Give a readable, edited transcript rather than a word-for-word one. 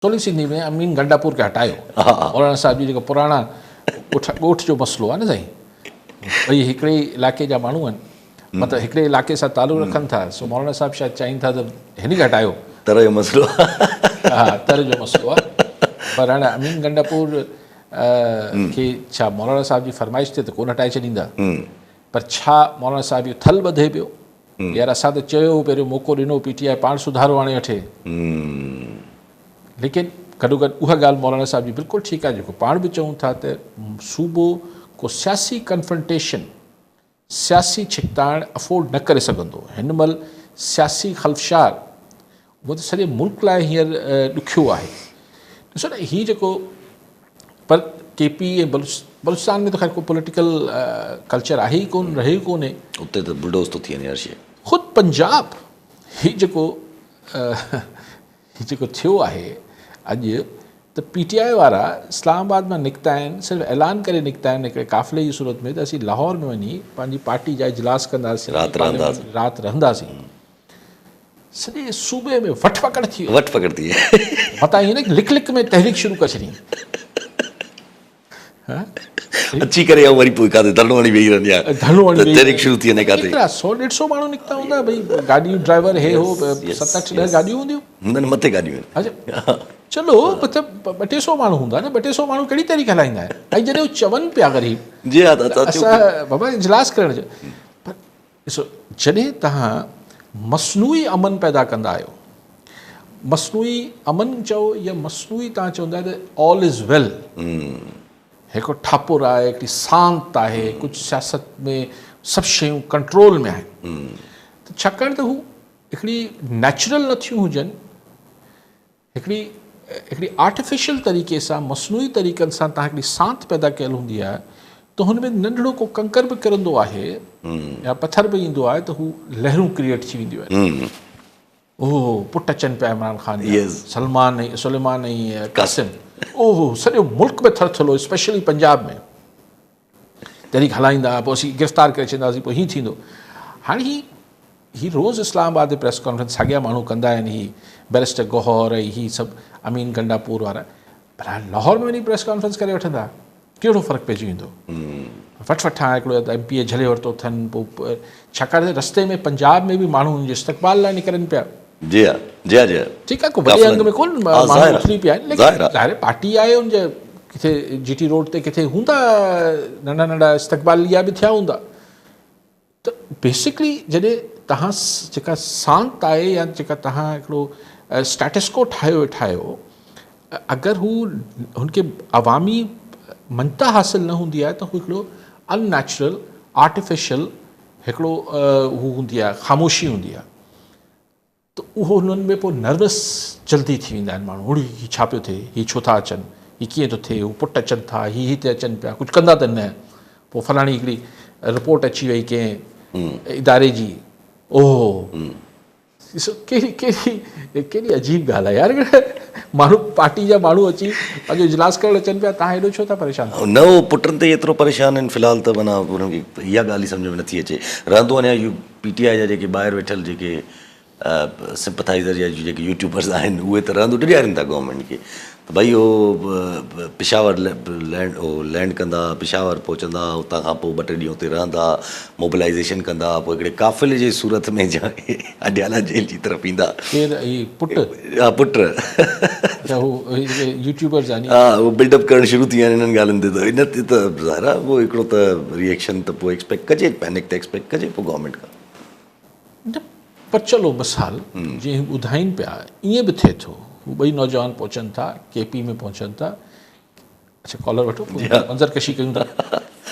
सोली सिंधी में अमीन गंडापुर खे हटायो मौलाना साहब जी जेको पुराणा ॻोठ जो मसइलो आहे न साईं, भई हिकिड़े इलाइक़े जा माण्हू आहिनि, मतिलबु हिकिड़े इलाइक़े सां तालुक़ रखनि था, सो मौलाना साहब शायदि चाहिनि था त हिन खे हटायो, तरह जो मसइलो हा तर जो मसइलो आहे। पर हाणे अमीन गंडापुर खे छा मौलाना साहब जी फरमाइश ते त कोन हटाए छॾींदा, पर छा मौलाना साहब इहो थल ॿधे पियो, यार असां त चयो पहिरियों मौक़ो ॾिनो पीटीआई पाण सुधारो आणे वठे, लेकिन गॾो गॾु उहा ॻाल्हि मौलाना साहब जी बिल्कुलु ठीकु आहे, जेको पाण बि चऊं था त सूबो को सियासी कन्फ्रंटेशन, सियासी छिकताइण अफोर्ड न करे सघंदो। हिन महिल सियासी ख़ल्फ़शार उहो त सॼे मुल्क लाइ हींअर ॾुखियो आहे। ॾिसो न हीअ जेको, पर केपी ऐं बलूचिस्तान में त ख़ैर को पॉलिटिकल कल्चर आहे ई कोन, रहे ई कोन्हे, उते त बुलडोज़ थो थी वञे हर शइ। ख़ुदि पंजाब हीअ जेको थियो आहे अॼु, त पीटीआई वारा इस्लामाबाद मां निकिता आहिनि, सिर्फ़ु ऐलान करे निकिता आहिनि हिकिड़े काफ़िले जी सूरत में त असीं लाहौर में वञी पंहिंजी पार्टी जा इजलास कंदासीं, राति रहंदासीं। सॼे सूबे में वठ पकड़ थी वियो, वठ पकड़ थी मतां ईअं न लिक लिक में तहरीक शुरू करे छॾी, अची करे वरी पोइ काथे धरणो हणी वेही रहंदी आहे, तहरीक शुरू थी वञे काथे। 100-150 माण्हू निकिता हूंदा, भई गाॾियूं ड्राइवर हे हो 7-8 गाॾियूं हूंदियूं, हुननि मथे गाॾियूं आहिनि। अच्छा चलो मतिलबु 200 माण्हू हूंदा न, 200 माण्हू कहिड़ी तरीक़े हलाईंदा आहिनि, ऐं जॾहिं उहे चवनि पिया ग़रीब जी हा असां बाबा इजलास करण जो, पर ॾिसो जॾहिं तव्हां मसनूई अमन पैदा कंदा आहियो, मसनूई अमन चओ या मसनूई तव्हां चवंदा त ऑल इज़ वेल, हिकिड़ो ठापुर आहे, हिकिड़ी सांत आहे, कुझु सियासत में सभु शयूं कंट्रोल में आहिनि, त छाकाणि त हू हिकिड़ी नेचुरल नथियूं हुजनि, हिकिड़ी आर्टिफिशियल तरीक़े सां मसनूई तरीक़नि सां तव्हां हिकिड़ी सांत पैदा कयल हूंदी आहे, त हुन में नंढड़ो को कंकर बि किरंदो आहे या पथर बि ईंदो आहे त हू लहरूं क्रिएट थी वेंदियूं आहिनि। ओहो पुट अचनि पिया इमरान ख़ान जा, सलमान ऐं सुलेमान ऐं कासिम, ओहो सॼो मुल्क में थरथलो, स्पेशली पंजाब में तहरीक हलाईंदा, पोइ असीं गिरफ़्तार करे छॾींदासीं, पोइ हीअं थींदो। हाणे हीअ रोज़ु इस्लामाबाद में प्रेस कॉन्फ्रेंस साॻिया माण्हू कंदा आहिनि, हीअ बैरिस्टर गौहर ऐं हीअ सभु अमीन गंडापुर वारा, पर हाणे लाहौर में वञी प्रेस कॉन्फ्रेंस करे वठंदा, कहिड़ो फ़र्क़ु पइजी वेंदो। वठ वठां हिकिड़ो MP झले वरितो अथनि, पोइ छाकाणि त रस्ते में पंजाब में बि माण्हू हुनजे इस्तक़बाल लाइ निकिरनि पिया, जी हा जी हा जी हा, ठीकु आहे, को वॾे अंग में कोन माण्हू उथली पिया आहिनि, लेकिन ज़ाहिर पार्टी आहे हुनजे किथे GT रोड ते किथे हूंदा नंढा नंढा इस्तक़बालिया बि थिया हूंदा। त बेसिकली जॾहिं तव्हां जेका सांत आहे या जेका तव्हां हिकिड़ो स्टेटस को ठाहियो, अगरि हुनखे अवामी मञता हासिल न हूंदी आहे त हू हिकिड़ो अननेचुरल आर्टिफिशियल हिकिड़ो हू हूंदी आहे, ख़ामोशी हूंदी आहे, त उहो हुननि में पोइ नर्वस जल्दी थी वेंदा आहिनि माण्हू, हुड़ी हीअ छा पियो थिए, हीअ छो था अचनि, हीअ कीअं थो थिए, हू पुट अचनि था, हीअ हिते अचनि पिया, कुझु कंदा त न, पोइ फलाणी हिकिड़ी रिपोर्ट अची वई कंहिं इदारे जी, ओहो ॾिसो कहिड़ी अजीब ॻाल्हि आहे यार, माण्हू पार्टी जा माण्हू अची पंहिंजो इजलास करणु अचनि पिया, तव्हां हेॾो छो था परेशान न, उहो पुटनि ते एतिरो परेशान आहिनि फ़िलहालु, त माना उन्हनि खे इहा ॻाल्हि ई सम्झ में नथी अचे। रहंदो अञा PTI जा जेके ॿाहिरि वेठल जेके सिंपथाइज़र या जेके यूट्यूबर्स आहिनि, उहे त रहंदो ॾियारीनि था गवर्नमेंट खे, त भई उहो पिशावर लैंड कंदा, पिशावर पहुचंदा, हुतां खां पोइ 2-3 ॾींहं हुते रहंदा, मोबिलाइज़ेशन कंदा, पोइ हिकिड़े काफ़िले जे सूरत में अडियाला जेल जी तरफ़ ईंदा। पुट हा पुट यूट्यूबर्स आहिनि, हा उहो बिल्डअप करणु शुरू थी विया आहिनि हिननि ॻाल्हियुनि ते, त इन ते त ज़ाहिर आहे उहो हिकिड़ो त रिएक्शन त पोइ एक्सपेक्ट कजे, पैनिक त एक्सपेक्ट कजे पोइ गवर्नमेंट खां। पर चलो मिसाल जीअं ॿुधाइनि पिया ईअं बि थिए थो, हू ॿई नौजवान पहुचनि था, KP में पहुचनि था, अच्छा कॉलर वठो, मंज़र कशी कयूं था।